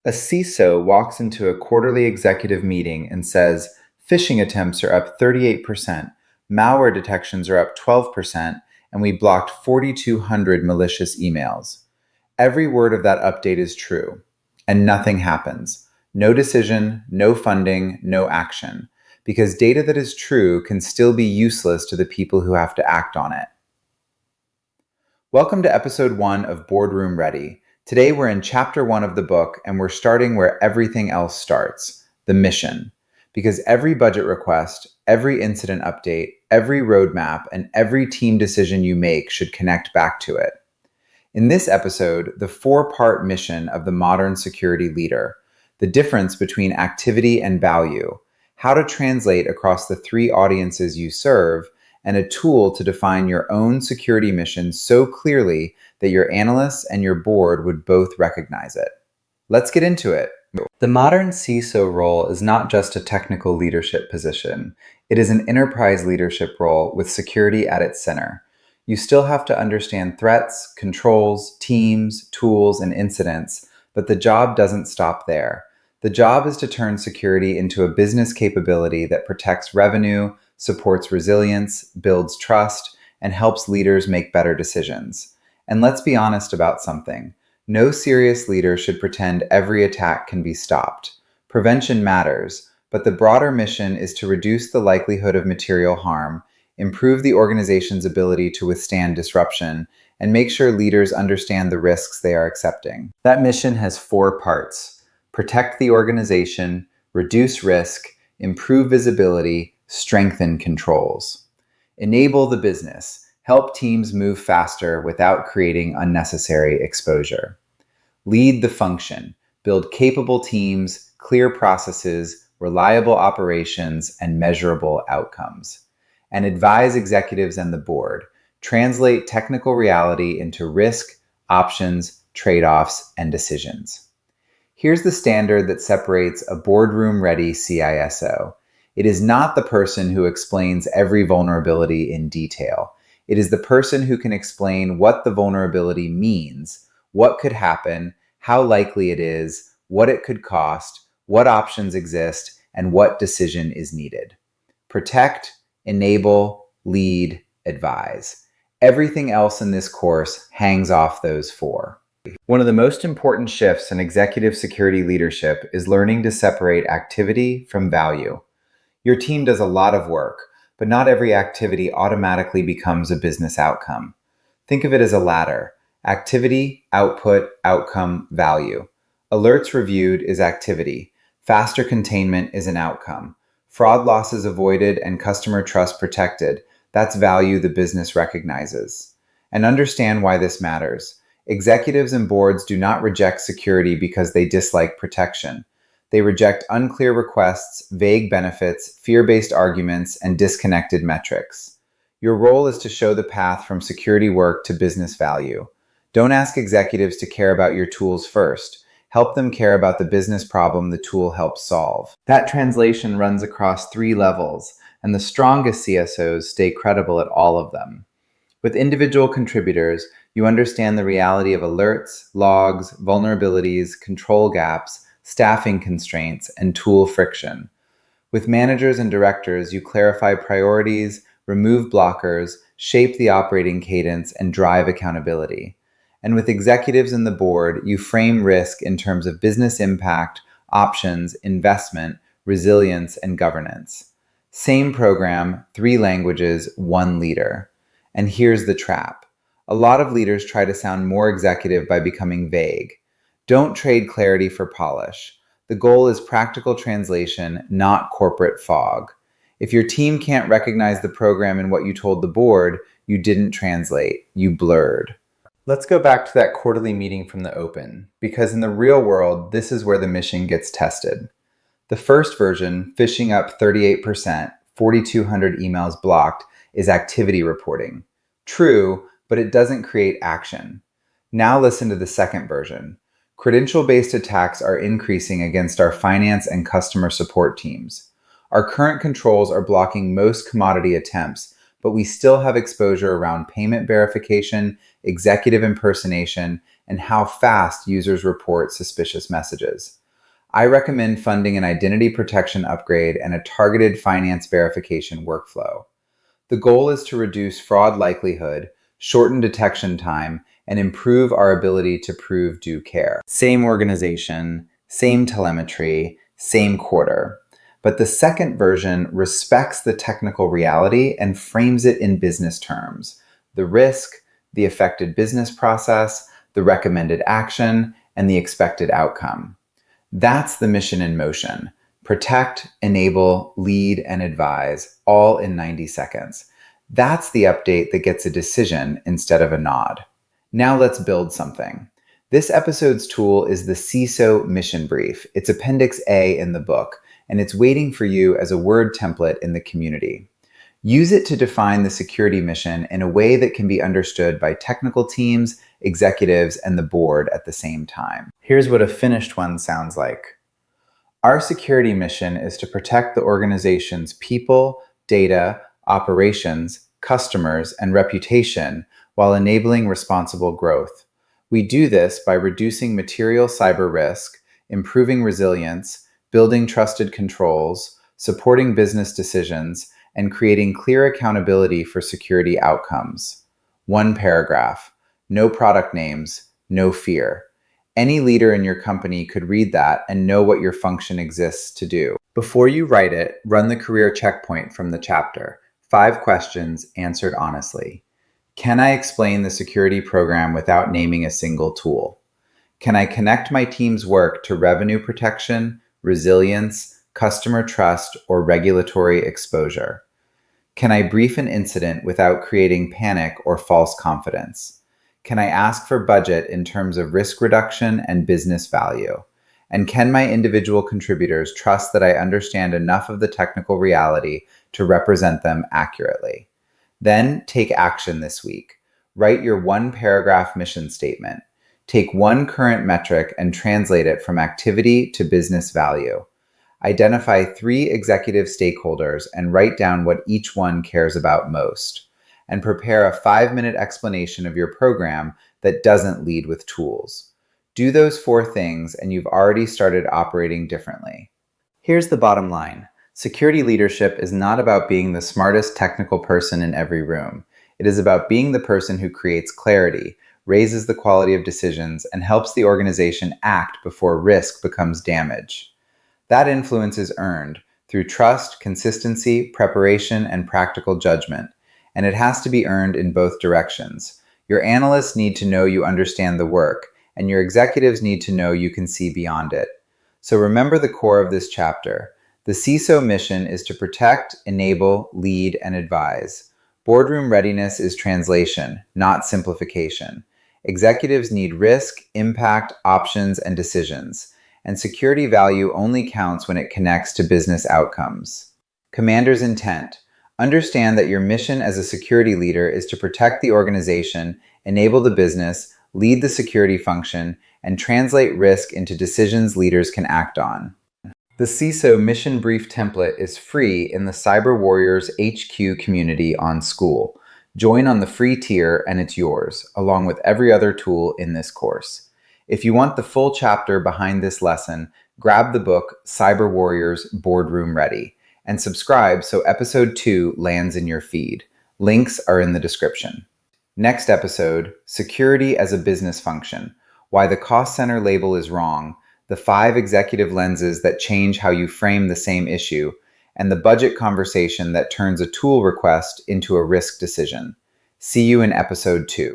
A CISO walks into a quarterly executive meeting and says, phishing attempts are up 38%, malware detections are up 12%, and we blocked 4,200 malicious emails. Every word of that update is true, and nothing happens. No decision, no funding, no action, because data that is true can still be useless to the people who have to act on it. Welcome to episode 1 of Boardroom Ready. Today we're in chapter 1 of the book, and we're starting where everything else starts, the mission. Because every budget request, every incident update, every roadmap, and every team decision you make should connect back to it. In this episode, the 4-part mission of the modern security leader, the difference between activity and value, how to translate across the 3 audiences you serve, and a tool to define your own security mission so clearly that your analysts and your board would both recognize it. Let's get into it. The modern CISO role is not just a technical leadership position. It is an enterprise leadership role with security at its center. You still have to understand threats, controls, teams, tools, and incidents, but the job doesn't stop there. The job is to turn security into a business capability that protects revenue, supports resilience, builds trust, and helps leaders make better decisions. And let's be honest about something. No serious leader should pretend every attack can be stopped. Prevention matters, but the broader mission is to reduce the likelihood of material harm, improve the organization's ability to withstand disruption, and make sure leaders understand the risks they are accepting. That mission has 4 parts: protect the organization, reduce risk, improve visibility, strengthen controls. Enable the business. Help teams move faster without creating unnecessary exposure. Lead the function. Build capable teams, clear processes, reliable operations, and measurable outcomes. And advise executives and the board. Translate technical reality into risk, options, trade-offs, and decisions. Here's the standard that separates a boardroom-ready CISO. It is not the person who explains every vulnerability in detail. It is the person who can explain what the vulnerability means, what could happen, how likely it is, what it could cost, what options exist, and what decision is needed. Protect, enable, lead, advise. Everything else in this course hangs off those 4. One of the most important shifts in executive security leadership is learning to separate activity from value. Your team does a lot of work, but not every activity automatically becomes a business outcome. Think of it as a ladder: activity, output, outcome, value. Alerts reviewed is activity. Faster containment is an outcome. Fraud losses avoided and customer trust protected, that's value the business recognizes. And understand why this matters. Executives and boards do not reject security because they dislike protection. They reject unclear requests, vague benefits, fear-based arguments, and disconnected metrics. Your role is to show the path from security work to business value. Don't ask executives to care about your tools first. Help them care about the business problem the tool helps solve. That translation runs across 3 levels, and the strongest CSOs stay credible at all of them. With individual contributors, you understand the reality of alerts, logs, vulnerabilities, control gaps, staffing constraints, and tool friction. With managers and directors, you clarify priorities, remove blockers, shape the operating cadence, and drive accountability. And with executives and the board, you frame risk in terms of business impact, options, investment, resilience, and governance. Same program, 3 languages, 1 leader. And here's the trap. A lot of leaders try to sound more executive by becoming vague. Don't trade clarity for polish. The goal is practical translation, not corporate fog. If your team can't recognize the program in what you told the board, you didn't translate, you blurred. Let's go back to that quarterly meeting from the open, because in the real world, this is where the mission gets tested. The first version, phishing up 38%, 4,200 emails blocked, is activity reporting. True, but it doesn't create action. Now listen to the second version. Credential-based attacks are increasing against our finance and customer support teams. Our current controls are blocking most commodity attempts, but we still have exposure around payment verification, executive impersonation, and how fast users report suspicious messages. I recommend funding an identity protection upgrade and a targeted finance verification workflow. The goal is to reduce fraud likelihood, shorten detection time, and improve our ability to prove due care. Same organization, same telemetry, same quarter. But the second version respects the technical reality and frames it in business terms: the risk, the affected business process, the recommended action, and the expected outcome. That's the mission in motion. Protect, enable, lead, and advise, all in 90 seconds. That's the update that gets a decision instead of a nod. Now let's build something. This episode's tool is the CISO Mission Brief. It's Appendix A in the book, and it's waiting for you as a Word template in the community. Use it to define the security mission in a way that can be understood by technical teams, executives, and the board at the same time. Here's what a finished one sounds like. Our security mission is to protect the organization's people, data, operations, customers, and reputation while enabling responsible growth. We do this by reducing material cyber risk, improving resilience, building trusted controls, supporting business decisions, and creating clear accountability for security outcomes. One paragraph, no product names, no fear. Any leader in your company could read that and know what your function exists to do. Before you write it, run the career checkpoint from the chapter. 5 questions answered honestly. Can I explain the security program without naming a single tool? Can I connect my team's work to revenue protection, resilience, customer trust, or regulatory exposure? Can I brief an incident without creating panic or false confidence? Can I ask for budget in terms of risk reduction and business value? And can my individual contributors trust that I understand enough of the technical reality to represent them accurately? Then take action this week. Write your 1-paragraph mission statement. Take one current metric and translate it from activity to business value. Identify 3 executive stakeholders and write down what each one cares about most. And prepare a 5-minute explanation of your program that doesn't lead with tools. Do those 4 things and you've already started operating differently. Here's the bottom line. Security leadership is not about being the smartest technical person in every room. It is about being the person who creates clarity, raises the quality of decisions, and helps the organization act before risk becomes damage. That influence is earned through trust, consistency, preparation, and practical judgment. And it has to be earned in both directions. Your analysts need to know you understand the work, and your executives need to know you can see beyond it. So remember the core of this chapter. The CISO mission is to protect, enable, lead, and advise. Boardroom readiness is translation, not simplification. Executives need risk, impact, options, and decisions. And security value only counts when it connects to business outcomes. Commander's intent. Understand that your mission as a security leader is to protect the organization, enable the business, lead the security function, and translate risk into decisions leaders can act on. The CISO Mission Brief template is free in the Cyber Warriors HQ community on School. Join on the free tier and it's yours, along with every other tool in this course. If you want the full chapter behind this lesson, grab the book Cyber Warriors Boardroom Ready and subscribe so episode 2 lands in your feed. Links are in the description. Next episode, Security as a Business Function, Why the Cost Center label is wrong, the 5 executive lenses that change how you frame the same issue, and the budget conversation that turns a tool request into a risk decision. See you in episode 2.